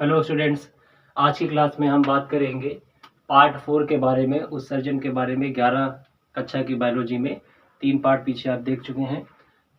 Hello students, आज की class में हम बात करेंगे पार्ट 4 के बारे में, उत्सर्जन के बारे में। 11 कक्षा की बायोलॉजी में 3 पार्ट पीछे आप देख चुके हैं,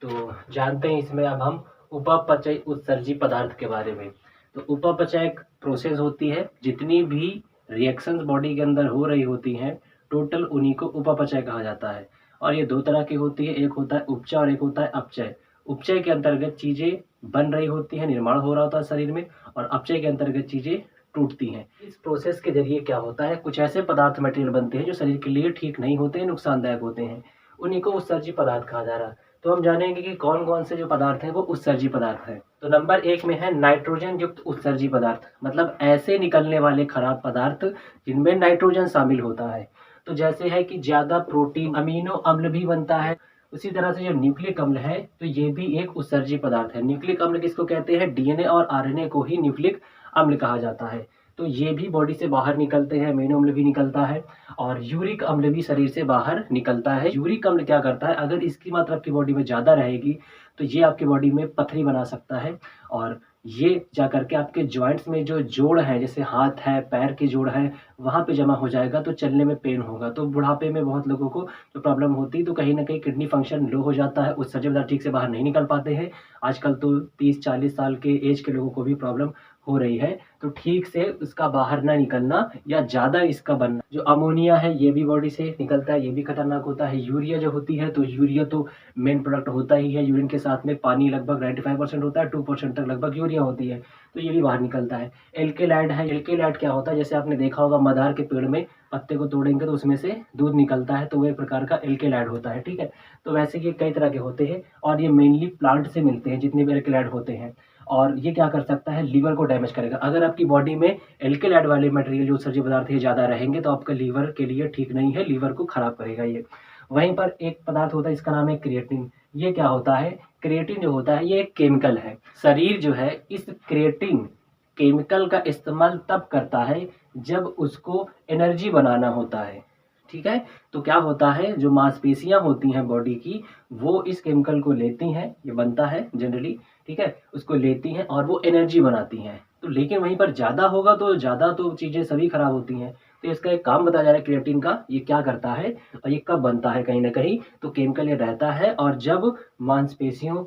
तो जानते हैं इसमें अब हम उपापचय उत्सर्जी पदार्थ के बारे में। तो उपापचय एक प्रोसेस होती है, जितनी भी रिएक्शंस बॉडी के अंदर हो रही होती हैं टोटल उन्हीं को उपापचय कहा जाता है। और ये दो तरह की होती है, एक होता है उपचय और एक होता है अपचय। उपचय के अंतर्गत चीज़ें बन रही होती हैं, निर्माण हो रहा होता है शरीर में, और अपचय के अंतर्गत चीजें टूटती हैं। इस प्रोसेस के जरिए क्या होता है, कुछ ऐसे पदार्थ मटेरियल बनते हैं जो शरीर के लिए ठीक नहीं होते हैं, नुकसानदायक होते हैं, उन्हीं को उत्सर्जी पदार्थ कहा जा रहा है। तो हम जानेंगे कि कौन कौन से जो पदार्थ हैं वो उत्सर्जी पदार्थ हैं। तो नंबर 1 में है नाइट्रोजन युक्त उत्सर्जी पदार्थ, मतलब ऐसे निकलने वाले खराब पदार्थ जिनमें नाइट्रोजन शामिल होता है। तो जैसे है कि ज्यादा प्रोटीन, अमीनो अम्ल भी बनता है। उसी तरह से जो न्यूक्लिक अम्ल है, तो ये भी एक उत्सर्जी पदार्थ है। न्यूक्लिक अम्ल किसको कहते हैं? डीएनए और आरएनए को ही न्यूक्लिक अम्ल कहा जाता है। तो ये भी बॉडी से बाहर निकलते हैं, अमीनो अम्ल भी निकलता है, और यूरिक अम्ल भी शरीर से बाहर निकलता है। यूरिक अम्ल क्या करता है, अगर इसकी मात्रा आपकी बॉडी में ज़्यादा रहेगी तो ये आपकी बॉडी में पथरी बना सकता है, और ये जा करके आपके जॉइंट्स में जो जोड़ है, जैसे हाथ है, पैर के जोड़ है, वहाँ पे जमा हो जाएगा, तो चलने में पेन होगा। तो बुढ़ापे में बहुत लोगों को जो प्रॉब्लम होती है, तो कहीं ना कहीं किडनी फंक्शन लो हो जाता है, उत्सर्जक पदार्थ ठीक से बाहर नहीं निकल पाते हैं। आजकल तो 30-40 साल के एज के लोगों को भी प्रॉब्लम हो रही है। तो ठीक से उसका बाहर ना निकलना या ज़्यादा इसका बनना, जो अमोनिया है ये भी बॉडी से निकलता है, ये भी खतरनाक होता है। यूरिया जो होती है, तो यूरिया तो मेन प्रोडक्ट होता ही है। यूरिन के साथ में पानी लगभग 95% होता है, 2% तक लगभग यूरिया होती है, तो ये भी बाहर निकलता है। एल्केलाइड है, एल्केलाइड क्या होता है, जैसे आपने देखा होगा मदार के पेड़ में पत्ते को तोड़ेंगे तो उसमें से दूध निकलता है, तो वो एक प्रकार का एल्केलाइड होता है। ठीक है, तो वैसे ये कई तरह के होते हैं, और ये मेनली प्लांट से मिलते हैं जितने भी एल्केलाइड होते हैं। और ये क्या कर सकता है, लीवर को डैमेज करेगा। अगर आपकी बॉडी में एल्केलाइड वाले मटेरियल जो उत्सर्जी पदार्थ ये ज़्यादा रहेंगे तो आपका लीवर के लिए ठीक नहीं है, लीवर को खराब करेगा ये। वहीं पर एक पदार्थ होता है, इसका नाम है क्रिएटिन। ये क्या होता है, क्रिएटिन जो होता है ये एक केमिकल है। शरीर जो है इस क्रिएटिन केमिकल का इस्तेमाल तब करता है जब उसको एनर्जी बनाना होता है। ठीक है, तो क्या होता है, जो मांसपेशियां होती हैं बॉडी की, वो इस केमिकल को लेती हैं, ये बनता है जनरली, ठीक है, उसको लेती हैं और वो एनर्जी बनाती हैं। तो लेकिन वहीं पर ज़्यादा होगा तो ज़्यादा तो चीज़ें सभी खराब होती हैं। तो इसका एक काम बताया जा रहा है क्रिएटिन का, ये क्या करता है और ये कब बनता है, कहीं ना कहीं तो केमिकल ये रहता है, और जब मांसपेशियों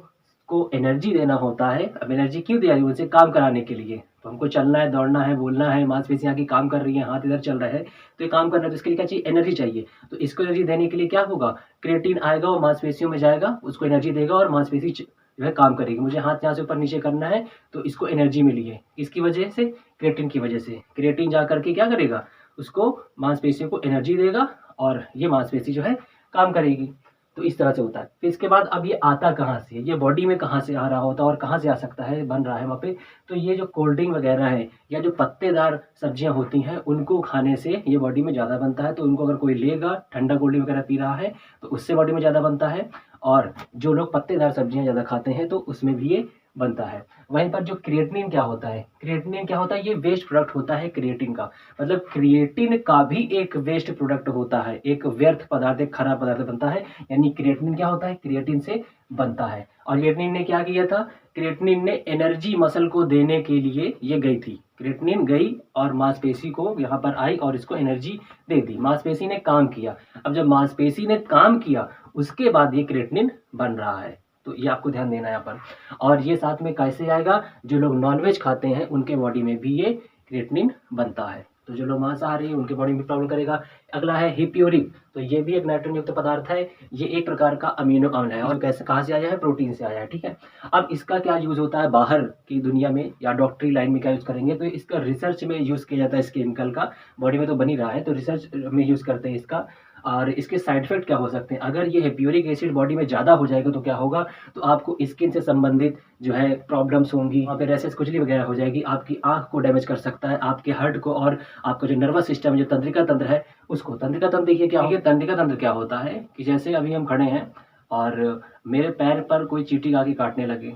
को एनर्जी देना होता है। अब एनर्जी क्यों दे रही है, उनसे काम कराने के लिए। तो हमको चलना है, दौड़ना है, बोलना है, मांसपेशियां की काम कर रही हैं, हाथ इधर चल रहा है, तो ये काम करना है, तो इसके लिए क्या चाहिए, एनर्जी चाहिए। तो इसको एनर्जी देने के लिए क्या होगा, क्रिएटिन आएगा, वो मांसपेशियों में जाएगा, उसको एनर्जी देगा, और मांसपेशी जो है काम करेगी। मुझे हाथ यहाँ से ऊपर नीचे करना है, तो इसको एनर्जी मिली है, इसकी वजह से, क्रिएटिन की वजह से। क्रिएटिन जा करके क्या करेगा, उसको मांसपेशियों को एनर्जी देगा, और ये मांसपेशी जो है काम करेगी। तो इस तरह से होता है। फिर इसके बाद अब ये आता कहाँ से, ये बॉडी में कहाँ से आ रहा होता है और कहाँ से आ सकता है, बन रहा है वहाँ पे। तो ये जो कोल्ड ड्रिंक वगैरह है या जो पत्तेदार सब्जियां होती हैं, उनको खाने से ये बॉडी में ज़्यादा बनता है। तो उनको अगर कोई लेगा, ठंडा कोल्ड ड्रिंक वगैरह पी रहा है, तो उससे बॉडी में ज़्यादा बनता है। और जो लोग पत्तेदार सब्जियां ज़्यादा खाते हैं तो उसमें भी ये बनता है। वहीं पर जो क्रिएटिनिन क्या होता है, क्रिएटिनिन क्या होता है, ये वेस्ट प्रोडक्ट होता है क्रिएटिन का। मतलब क्रिएटिन का भी एक वेस्ट प्रोडक्ट होता है, एक व्यर्थ पदार्थ, एक खराब पदार्थ बनता है। यानी क्रिएटिनिन क्या होता है, क्रिएटिन से बनता है। और क्रिएटिनिन ने क्या किया था, क्रिएटिनिन ने एनर्जी मसल को देने के लिए ये गई थी। क्रिएटिनिन गई और मांसपेशी को यहाँ पर आई और इसको एनर्जी दे दी, मांसपेशी ने काम किया। अब जब मांसपेशी ने काम किया उसके बाद ये क्रिएटिनिन बन रहा है, तो ये आपको ध्यान देना है यहाँ पर। और ये साथ में कैसे आएगा, जो लोग नॉनवेज खाते हैं उनके बॉडी में भी ये क्रिएटिनिन बनता है। तो जो लोग मांसाहारी हैं उनके बॉडी में प्रॉब्लम करेगा। अगला है हिप्योरिक, तो ये भी एक नाइट्रोजन युक्त पदार्थ है। ये एक प्रकार का अमीनो अम्ल है, और कैसे, कहाँ से आया है, प्रोटीन से आया है। ठीक है, अब इसका क्या यूज होता है बाहर की दुनिया में या डॉक्टरी लाइन में क्या यूज करेंगे, तो इसका रिसर्च में यूज किया जाता है। इस केमिकल का बॉडी में तो बन ही रहा है, तो रिसर्च में यूज करते हैं इसका। और इसके साइड इफेक्ट क्या हो सकते हैं, अगर ये हिप्योरिक एसिड बॉडी में ज़्यादा हो जाएगा तो क्या होगा, तो आपको स्किन से संबंधित जो है प्रॉब्लम्स होंगी, वहाँ पे रैसेस, खुजली वगैरह हो जाएगी, आपकी आंख को डैमेज कर सकता है, आपके हार्ट को, और आपका जो नर्वस सिस्टम, जो तंत्रिका तंत्र है उसको। तंत्रिका तंत्र देखिए क्या होगा, तंत्रिका तंत्र क्या होता है कि जैसे अभी हम खड़े हैं और मेरे पैर पर कोई चींटी आके काटने लगे,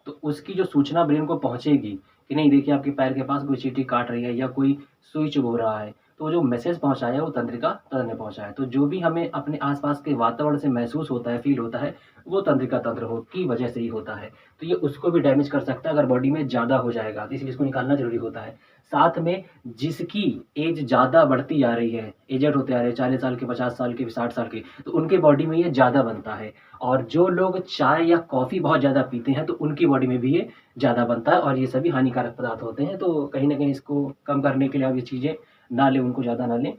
तो उसकी जो सूचना ब्रेन को पहुंचेगी कि नहीं देखिए आपके पैर के पास कोई चींटी काट रही है या कोई सुई चुभ रहा है, तो वो जो मैसेज पहुँचाया है वो तंत्रिका तंत्र ने पहुँचाया है। तो जो भी हमें अपने आस-पास के वातावरण से महसूस होता है, फ़ील होता है, वो तंत्रिका तंत्र हो की वजह से ही होता है। तो ये उसको भी डैमेज कर सकता है अगर बॉडी में ज़्यादा हो जाएगा, तो इसलिए इसको निकालना ज़रूरी होता है। साथ में जिसकी एज ज़्यादा बढ़ती आ रही है, एजेड होते आ रहे हैं 40 साल के, 50 साल के, 60 साल के, तो उनके बॉडी में ये ज़्यादा बनता है। और जो लोग चाय या कॉफ़ी बहुत ज़्यादा पीते हैं, तो उनकी बॉडी में भी ये ज़्यादा बनता है और ये सभी हानिकारक पदार्थ होते हैं। तो कहीं न कहीं इसको कम करने के लिए आप ये चीज़ें ना लें, उनको ज़्यादा ना लें।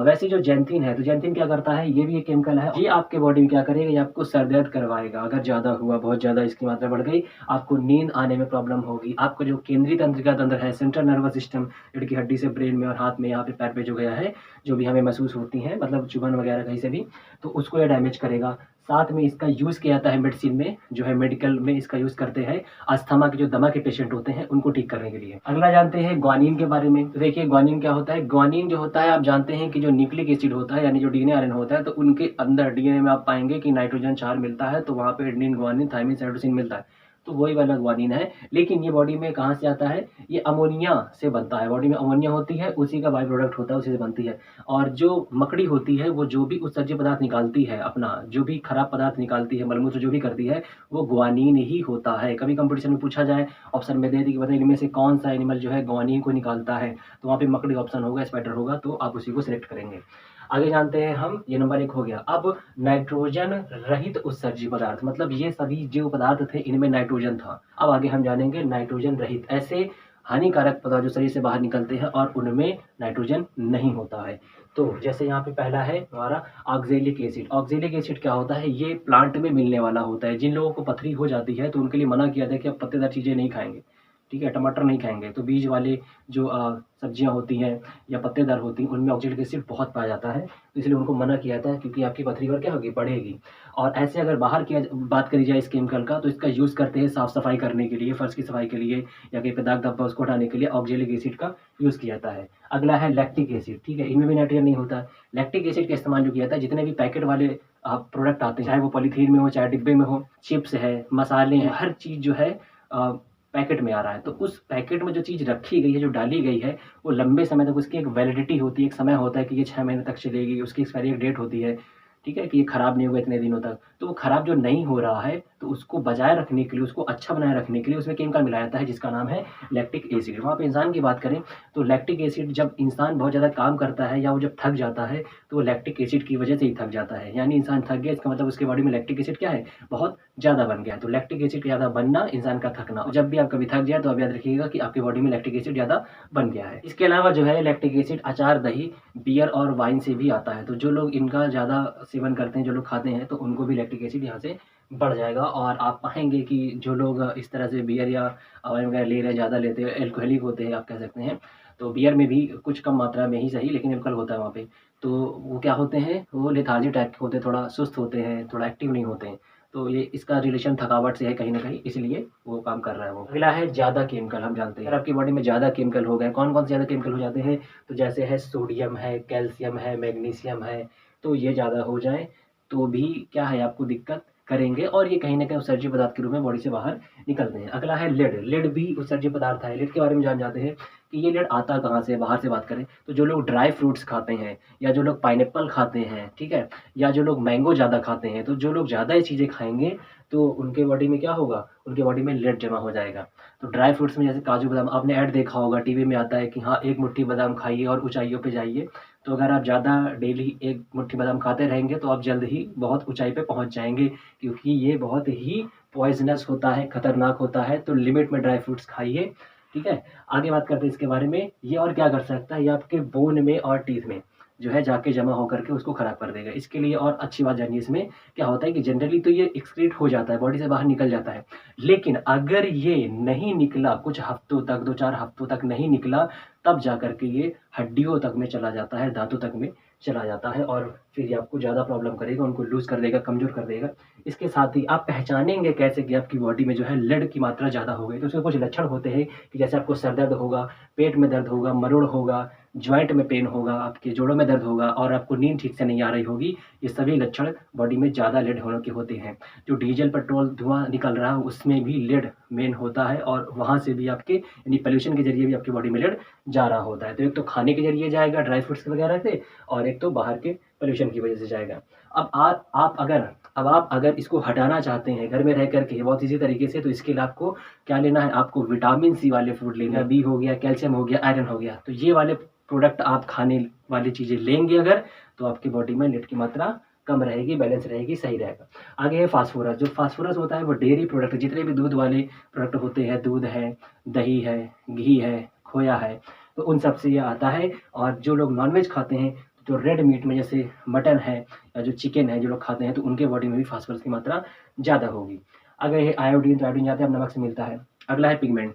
वैसे जो ज़ैंथीन है, तो ज़ैंथीन क्या करता है, ये भी एक केमिकल है। ये आपके बॉडी में क्या करेगा, ये आपको सर दर्द करवाएगा। अगर ज़्यादा हुआ, बहुत ज़्यादा इसकी मात्रा बढ़ गई, आपको नींद आने में प्रॉब्लम होगी। आपका जो केंद्रीय तंत्रिका तंत्र है, सेंट्रल नर्वस सिस्टम, रीढ़ की हड्डी से ब्रेन में और हाथ में, यहाँ पे पैर पे जो गया है, जो भी हमें महसूस होती हैं, मतलब चुभन वगैरह कहीं से भी, तो उसको ये डैमेज करेगा। साथ में इसका यूज़ किया जाता है मेडिसिन में, जो है मेडिकल में इसका यूज़ करते हैं, अस्थमा के जो दमा के पेशेंट होते हैं, उनको ठीक करने के लिए। अगला जानते हैं ग्वानिन के बारे में। तो देखिए ग्वानिन क्या होता है? ग्वानिन जो होता है, आप जानते हैं कि जो न्यूक्लिक एसिड होता है, यानी जो डीएनए आरएनए होता है, तो उनके अंदर डीएनए में आप पाएँगे कि नाइट्रोजन 4 मिलता है, तो वहाँ पे एडेनिन, ग्वानिन, थायमिन, साइटोसिन मिलता है। तो वही वाला ग्वानिन है, लेकिन ये बॉडी में कहाँ से आता है? ये अमोनिया से बनता है। बॉडी में अमोनिया होती है, उसी का बाय प्रोडक्ट होता है, उसी से बनती है। और जो मकड़ी होती है, वो जो भी उत्सर्ज्य पदार्थ निकालती है अपना, जो भी खराब पदार्थ निकालती है, मलमूत्र जो भी करती है, वो ग्वानिन ही होता है। कभी कंपटीशन में पूछा जाए, ऑप्शन में दे दी कि बताइए इनमें से कौन-सा एनिमल जो है ग्वानिन को निकालता है, तो वहाँ पे मकड़ी ऑप्शन होगा, स्पाइडर होगा, तो आप उसी को सिलेक्ट करेंगे। आगे जानते हैं हम, ये नंबर 1 हो गया। अब नाइट्रोजन रहित उत्सर्जी पदार्थ, मतलब ये सभी जो पदार्थ थे, इनमें नाइट्रोजन था। अब आगे हम जानेंगे नाइट्रोजन रहित, ऐसे हानिकारक पदार्थ जो शरीर से बाहर निकलते हैं और उनमें नाइट्रोजन नहीं होता है। तो जैसे यहाँ पे पहला है हमारा ऑक्जेलिक एसिड। ऑक्जेलिक एसिड क्या होता है? ये प्लांट में मिलने वाला होता है। जिन लोगों को पथरी हो जाती है, तो उनके लिए मना किया था कि आप पत्तेदार चीज़ें नहीं खाएँगे, ठीक है? टमाटर नहीं खाएँगे। तो बीज वाले जो सब्जियाँ होती हैं या पत्तेदार होती हैं, उनमें ऑक्जेलिक एसिड बहुत पाया जाता है, तो इसलिए उनको मना किया जाता है, क्योंकि आपकी पथरी और क्या होगी? बढ़ेगी। और ऐसे अगर बाहर किया बात करी जाए इस केमिकल का, तो इसका यूज़ करते हैं साफ-सफाई करने के लिए, फर्श की सफाई के लिए, या कहीं पे दाग धब्बा उसको हटाने के लिए ऑक्जेलिक एसिड का यूज़ किया जाता है। अगला है लैक्टिक एसिड, ठीक है? इनमें भी नाइट्रोजन नहीं होता। लैक्टिक एसिड का इस्तेमाल जो किया जाता है, जितने भी पैकेट वाले प्रोडक्ट आते हैं, चाहे वो पॉलीथीन में हो, चाहे डिब्बे में हो, चिप्स है, मसाले हैं, हर चीज़ जो है पैकेट में आ रहा है। तो उस पैकेट में जो चीज़ रखी गई है, जो डाली गई है, वो लंबे समय तक उसकी एक वैलिडिटी होती है, एक समय होता है कि ये 6 महीने तक चलेगी, उसकी एक्सपायरी डेट होती है, ठीक है? कि ये खराब नहीं होगा इतने दिनों तक। तो वो खराब जो नहीं हो रहा है, तो उसको बजाय रखने के लिए, उसको अच्छा बनाए रखने के लिए उसमें केमिकल मिलाया जाता है, जिसका नाम है लैक्टिक एसिड। वहाँ पे इंसान की बात करें, तो लैक्टिक एसिड जब इंसान बहुत ज़्यादा काम करता है या वो जब थक जाता है, तो वो लैक्टिक एसिड की वजह से ही थक जाता है। यानी इंसान थक गया, इसका मतलब उसके बॉडी में लैक्टिक एसिड क्या है? बहुत ज़्यादा बन गया है। तो लैक्टिक एसिड ज़्यादा बनना, इंसान का थकना। जब भी आप कभी थक जाए, तो आप याद रखिएगा कि आपकी बॉडी में लैक्टिक एसिड ज़्यादा बन गया है। इसके अलावा जो है लैक्टिक एसिड अचार, दही, बियर और वाइन से भी आता है। तो जो लोग इनका ज़्यादा सेवन करते हैं, जो लोग खाते हैं, तो उनको भी लैक्टिक एसिड यहाँ से बढ़ जाएगा। और आप पाएँगे कि जो लोग इस तरह से बियर या वाइन वगैरह ले रहे हैं, ज़्यादा लेते हैं, अल्कोहलिक होते हैं, आप कह सकते हैं। तो बियर में भी कुछ कम मात्रा में ही सही, लेकिन अल्कोहल होता है वहाँ पे। तो वो क्या होते हैं? वो लेथार्जी टाइप के होते हैं, थोड़ा सुस्त होते हैं, थोड़ा एक्टिव नहीं होते हैं। तो ये इसका रिलेशन थकावट से है कहीं न कहीं, इसलिए वो काम कर रहा है वो। अगला है ज़्यादा केमिकल, हम जानते हैं। अगर आपकी बॉडी में ज़्यादा केमिकल हो गए, कौन-कौन से ज़्यादा केमिकल हो जाते हैं? तो जैसे है सोडियम है, कैल्शियम है, मैग्नीशियम है, तो ये ज़्यादा हो जाएँ, तो भी क्या है, आपको दिक्कत करेंगे और ये कहीं न कहीं उत्सर्ज्य पदार्थ के रूप में बॉडी से बाहर निकलते हैं। अगला है लेड। लेड भी उत्सर्ज्य पदार्थ है। लेड के बारे में जान जाते हैं कि ये लेड आता कहाँ से है, बाहर से बात करें, तो जो लोग ड्राई फ्रूट्स खाते हैं, या जो लोग पाइनएप्पल खाते हैं, ठीक है? या जो लोग मैंगो ज़्यादा खाते हैं, तो जो लोग ज़्यादा ये चीज़ें खाएँगे, तो उनके बॉडी में क्या होगा? उनके बॉडी में लेड जमा हो जाएगा। तो ड्राई फ्रूट्स में जैसे काजू बादाम, आपने ऐड देखा होगा, टीवी में आता है कि हाँ, 1 मुट्ठी बादाम खाइए और ऊँचाइयों पे जाइए। तो अगर आप ज़्यादा डेली 1 मुट्ठी बादाम खाते रहेंगे, तो आप जल्द ही बहुत ऊँचाई पे पहुँच जाएँगे, क्योंकि ये बहुत ही पॉइज़नस होता है, खतरनाक होता है। तो लिमिट में ड्राई फ्रूट्स खाइए, ठीक है? आगे बात करते हैं इसके बारे में। ये और क्या कर सकता है? ये आपके बोन में और टीथ में जो है जाके जमा होकर के उसको ख़राब कर देगा। इसके लिए और अच्छी बात जानिए, इसमें क्या होता है कि जनरली तो ये एक्सक्रीट हो जाता है, बॉडी से बाहर निकल जाता है। लेकिन अगर ये नहीं निकला, कुछ हफ्तों तक, 2-4 हफ्तों तक नहीं निकला, तब जाकर के ये हड्डियों तक में चला जाता है, दाँतों तक में चला जाता है, और फिर ये आपको ज़्यादा प्रॉब्लम करेगा, उनको लूज़ कर देगा, कमज़ोर कर देगा। इसके साथ ही आप पहचानेंगे कैसे कि आपकी बॉडी में जो है लेड की मात्रा ज़्यादा हो गई? तो उसके कुछ लक्षण होते हैं कि जैसे आपको सर दर्द होगा, पेट में दर्द होगा, मरोड़ होगा, जॉइंट में पेन होगा, आपके जोड़ों में दर्द होगा और आपको नींद ठीक से नहीं आ रही होगी, ये सभी लक्षण बॉडी में ज़्यादा लेड होने के होते हैं। जो डीजल पेट्रोल धुआं निकल रहा है उसमें भी लेड मेन होता है और वहाँ से भी आपके यानी पोल्यूशन के जरिए भी आपकी बॉडी में लेड जा रहा होता है। तो एक तो खाने के जरिए जाएगा ड्राई फ्रूट्स वगैरह से, और एक तो बाहर के पोल्यूशन की वजह से जाएगा। अब आप अगर इसको हटाना चाहते हैं घर में रह करके बहुत इजी तरीके से, तो इसके लिए आपको क्या लेना है, आपको विटामिन सी वाले फ्रूट लेना है, बी हो गया, कैल्शियम हो गया, आयरन हो गया। तो ये वाले प्रोडक्ट आप खाने वाली चीज़ें लेंगे अगर, तो आपकी बॉडी में लेड की मात्रा कम रहेगी, बैलेंस रहेगी, सही रहेगा। आगे है फास्फोरस। जो फास्फोरस होता है वो डेयरी प्रोडक्ट, जितने भी दूध वाले प्रोडक्ट होते हैं, दूध है, दही है, घी है, खोया है, तो उन सब से ये आता है। और जो लोग नॉनवेज खाते हैं, जो रेड मीट में जैसे मटन है या जो चिकन है जो लोग खाते हैं, तो उनके बॉडी में भी फास्फोरस की मात्रा ज़्यादा होगी। अगर है आयोडीन, तो आयोडीन जाते हैं नमक से मिलता है। अगला है पिगमेंट।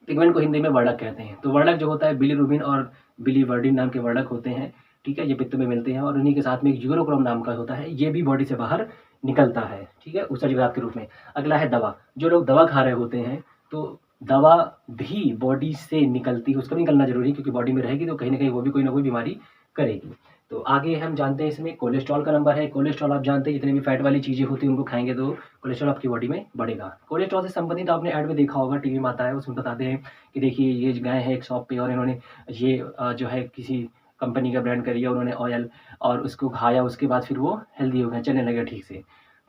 पिगमेंट को हिंदी में वर्णक कहते हैं। तो वर्णक जो होता है बिलीरुबिन और बिलीवर्डिन नाम के वर्णक होते हैं, ठीक है, ये पित्त में मिलते हैं और उन्हीं के साथ में एक यूरोक्रोम नाम का होता है, ये भी बॉडी से बाहर निकलता है, ठीक है, उत्सर्जक पदार्थ के रूप में। अगला है दवा। जो लोग दवा खा रहे होते हैं, तो दवा भी बॉडी से निकलती है, उसका भी निकलना जरूरी है क्योंकि बॉडी में रहेगी तो कहीं ना कहीं वो भी कोई ना कोई बीमारी करेगी। तो आगे हम जानते हैं इसमें कोलेस्ट्रॉल का नंबर है। कोलेस्ट्रॉल आप जानते हैं जितने भी फैट वाली चीज़ें होती हैं उनको खाएंगे तो कोलेस्ट्रॉल आपकी बॉडी में बढ़ेगा। कोलेस्ट्रॉल से संबंधित आपने ऐड में देखा होगा, टीवी में आता है, उसमें बताते हैं कि देखिए ये गए हैं एक शॉप पे और इन्होंने ये जो है किसी कंपनी का ब्रांड करिए, उन्होंने ऑयल और उसको खाया, उसके बाद फिर वो हेल्दी हो गया, चलने लगे ठीक से।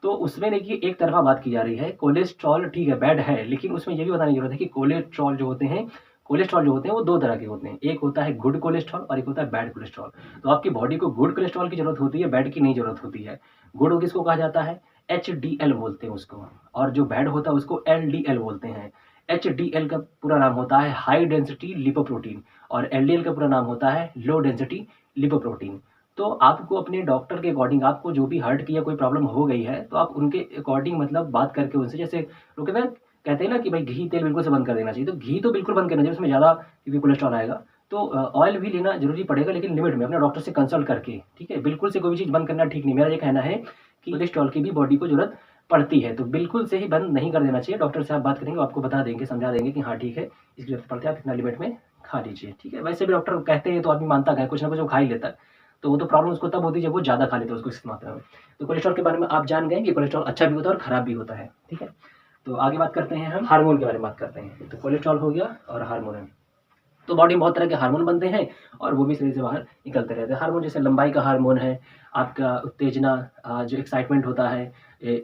तो उसमें देखिए एक तरफा बात की जा रही है। कोलेस्ट्रॉल ठीक है बैड है, लेकिन उसमें ये भी बताने की जरूरत है कि कोलेस्ट्रॉल जो होते हैं वो दो तरह के होते हैं। एक होता है गुड कोलेस्ट्रॉल और एक होता है बैड कोलेस्ट्रॉल। तो आपकी बॉडी को गुड कोलेस्ट्रॉल की जरूरत होती है, बैड की नहीं जरूरत होती है। गुड किसको कहा जाता है, HDL बोलते हैं उसको, और जो बैड होता है उसको LDL बोलते हैं। HDL का पूरा नाम होता है हाई डेंसिटी लिपोप्रोटीन और LDL का पूरा नाम होता है लो डेंसिटी लिपोप्रोटीन। तो आपको अपने डॉक्टर के अकॉर्डिंग, आपको जो भी हार्ट की या कोई प्रॉब्लम हो गई है, तो आप उनके अकॉर्डिंग मतलब बात करके उनसे, जैसे लोग कहते हैं ना कि भाई घी तेल बिल्कुल से बंद कर देना चाहिए, तो घी तो बिल्कुल बंद करना चाहिए, उसमें ज़्यादा क्योंकि कोलेस्ट्रॉल आएगा। तो ऑयल भी लेना जरूरी पड़ेगा लेकिन लिमिट में, अपने डॉक्टर से कंसल्ट करके, ठीक है। बिल्कुल से कोई भी चीज़ बंद करना ठीक नहीं। मेरा ये कहना है कि कोलेस्ट्रॉल की भी बॉडी को जरूरत पड़ती है, तो बिल्कुल से ही बंद नहीं कर देना चाहिए। डॉक्टर से आप बात करेंगे, आपको बता देंगे, समझा देंगे कि हाँ ठीक है इसकी जरूरत पड़ती है, आप इतना लिमिट में खा लीजिए, ठीक है। वैसे भी डॉक्टर कहते हैं तो आदमी मानता है, कुछ ना कुछ वो खा ही लेता है, तो वो तो प्रॉब्लम उसको तब होती है जब वो ज़्यादा खा लेता है उसको इस मात्रा में। तो कोलेस्ट्रॉल के बारे में आप जान गए कि कोलेस्ट्रॉल अच्छा भी होता है और ख़राब भी होता है, ठीक है। तो आगे बात करते हैं, हम हार्मोन के बारे में बात करते हैं। तो कोलेस्ट्रॉल हो गया और हार्मोन है। तो बॉडी में बहुत तरह के हार्मोन बनते हैं और वो भी शरीर से बाहर निकलते रहते हैं। हार्मोन जैसे लंबाई का हार्मोन है, आपका उत्तेजना, जो एक्साइटमेंट होता है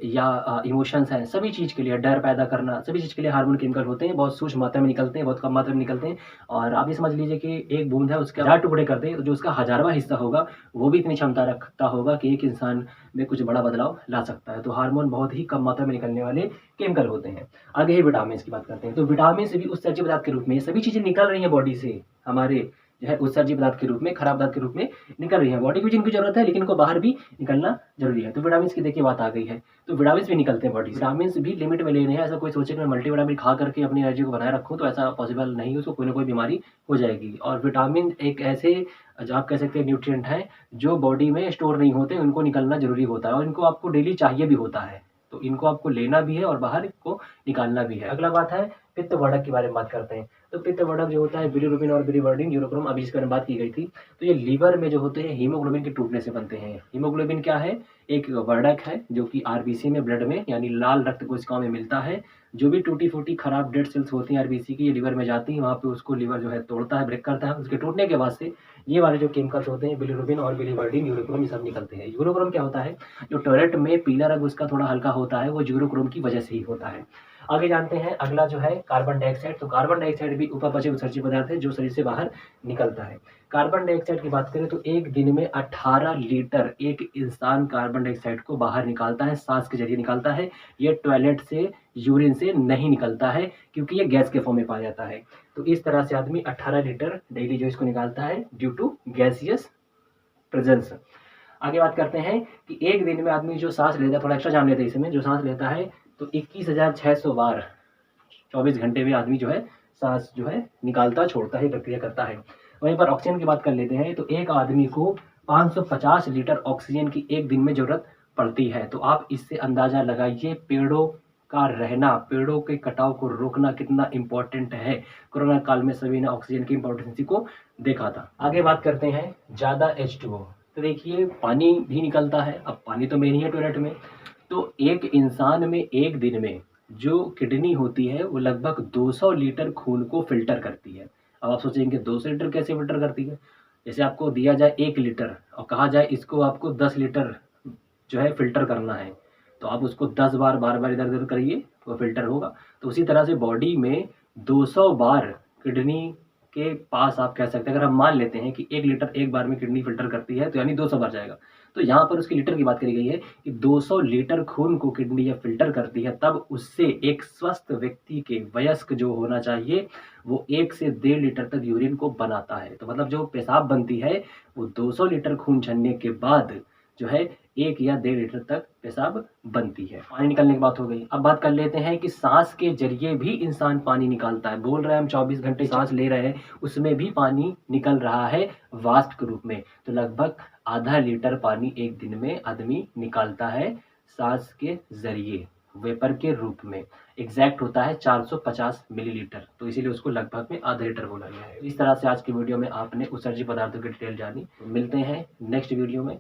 या इमोशंस हैं, सभी चीज़ के लिए, डर पैदा करना, सभी चीज़ के लिए हार्मोन केमिकल होते हैं। बहुत सूक्ष्म मात्रा में निकलते हैं, बहुत कम मात्रा में निकलते हैं। और आप ये समझ लीजिए कि एक बूंद है, उसके 1000 टुकड़े कर दें, जो उसका 1000वां हिस्सा होगा वो भी इतनी क्षमता रखता होगा कि एक इंसान में कुछ बड़ा बदलाव ला सकता है। तो हार्मोन बहुत ही कम मात्रा में निकलने वाले केमिकल होते हैं। आगे ही विटामिन की बात करते हैं। तो विटामिन से भी उत्सर्जक पदार्थ के रूप में ये सभी चीज़ें निकल रही हैं बॉडी से, हमारे जो है उत्सर्जक पदार्थ के रूप में, खराब पदार्थ के रूप में निकल रही है। बॉडी को जिनकी जरूरत है लेकिन इनको बाहर भी निकलना जरूरी है। तो विटामिन की देखिए बात आ गई है, तो विटामिन भी निकलते हैं बॉडी से। विटामिन भी लिमिट में लेने हैं। ऐसा कोई सोचे कि मैं मल्टीविटामिन खा करके अपनी एनर्जी को बनाए रखूँ, तो ऐसा पॉसिबल नहीं है, उसको कोई ना कोई बीमारी हो जाएगी। और विटामिन एक ऐसे जो आप कह सकते हैं न्यूट्रिएंट हैं जो बॉडी में स्टोर नहीं होते, उनको निकलना जरूरी होता है और इनको आपको डेली चाहिए भी होता है। तो इनको आपको लेना भी है और बाहर को निकालना भी है। अगला बात है पित्त वर्धक के बारे में बात करते हैं। तो पित्त वर्धक जो होता है बिलीरुबिन और बिलीवर्डिन, यूरोक्रोम, अभी इसके बारे में बात की गई थी। तो ये लीवर में जो होते हैं हीमोग्लोबिन के टूटने से बनते हैं। हीमोग्लोबिन क्या है, एक वर्धक है जो कि आरबीसी में, ब्लड में यानी लाल रक्त कोशिकाओं में मिलता है। जो भी टूटी फूटी खराब डेड सेल्स होती हैं आरबीसी की, ये लीवर में जाती हैं, वहाँ पे उसको लीवर जो है तोड़ता है, ब्रेक करता है। उसके टूटने के बाद से ये वाले जो केमिकल्स होते हैं बिलीरुबिन और बिलीवर्डिन, यूरोक्रोम, ये सब निकलते हैं। यूरोक्रोम क्या होता है, जो टॉयलेट में पीला रंग उसका थोड़ा हल्का होता है, वो यूरोक्रोम की वजह से ही होता है। आगे जानते हैं अगला जो है कार्बन डाइऑक्साइड। तो कार्बन डाइऑक्साइड भी उपापचय उत्सर्जित पदार्थ है जो शरीर से बाहर निकलता है। कार्बन डाइऑक्साइड की बात करें तो एक दिन में 18 लीटर एक इंसान कार्बन डाइऑक्साइड को बाहर निकालता है, सांस के जरिए निकालता है। ये टॉयलेट से, यूरिन से नहीं निकलता है क्योंकि ये गैस के फॉर्म में पाया जाता है। तो इस तरह से आदमी 18 लीटर डेली जो इसको निकालता है ड्यू टू गैसियस प्रेजेंस। आगे बात करते हैं कि एक दिन में आदमी जो सांस लेता है, थोड़ा एक्स्ट्रा जान लेते हैं इसमें, जो सांस लेता है तो 21,600 बार 24 घंटे में आदमी जो है सांस जो है निकालता छोड़ता है, प्रक्रिया करता है। वहीं पर ऑक्सीजन की बात कर लेते हैं तो एक आदमी को 550 लीटर ऑक्सीजन की एक दिन में जरूरत पड़ती है। तो आप इससे अंदाजा लगाइए पेड़ों का रहना, पेड़ों के कटाव को रोकना कितना इम्पोर्टेंट है। कोरोना काल में सभी ने ऑक्सीजन की इम्पोर्टेंसी को देखा था। आगे बात करते हैं ज़्यादा H2O। तो देखिए पानी भी निकलता है, अब पानी तो मेन ही है टॉयलेट में। तो एक इंसान में एक दिन में जो किडनी होती है वो लगभग 200 लीटर खून को फ़िल्टर करती है। अब आप सोचेंगे 200 लीटर कैसे फ़िल्टर करती है? जैसे आपको दिया जाए 1 लीटर और कहा जाए इसको आपको 10 लीटर जो है फ़िल्टर करना है, तो आप उसको 10 बार बार-बार इधर-उधर करिए, वो फ़िल्टर होगा। तो उसी तरह से बॉडी में 200 बार किडनी के पास आप कह सकते हैं, अगर हम मान लेते हैं कि 1 लीटर एक बार में किडनी फ़िल्टर करती है, तो यानी 200 बार जाएगा। तो यहाँ पर उसकी लीटर की बात करी गई है कि 200 लीटर खून को किडनी जब फ़िल्टर करती है, तब उससे एक स्वस्थ व्यक्ति के वयस्क जो होना चाहिए, वो 1 से 1.5 लीटर तक यूरिन को बनाता है। तो मतलब जो पेशाब बनती है, वो 200 लीटर खून छनने के बाद जो है 1 या 1.5 लीटर तक पेशाब बनती है। पानी निकलने की बात हो गई। अब बात कर लेते हैं कि सांस के जरिए भी इंसान पानी निकालता है। बोल रहे हैं हम 24 घंटे सांस ले रहे हैं, उसमें भी पानी निकल रहा है वाष्प के रूप में। तो लगभग आधा लीटर पानी एक दिन में आदमी निकालता है सांस के जरिए, वेपर के रूप में। एग्जैक्ट होता है 450 मिलीलीटर, तो इसीलिए उसको लगभग में आधा लीटर बोला गया है। इस तरह से आज की वीडियो में आपने उत्सर्जित पदार्थों की डिटेल जानी। मिलते हैं नेक्स्ट वीडियो में।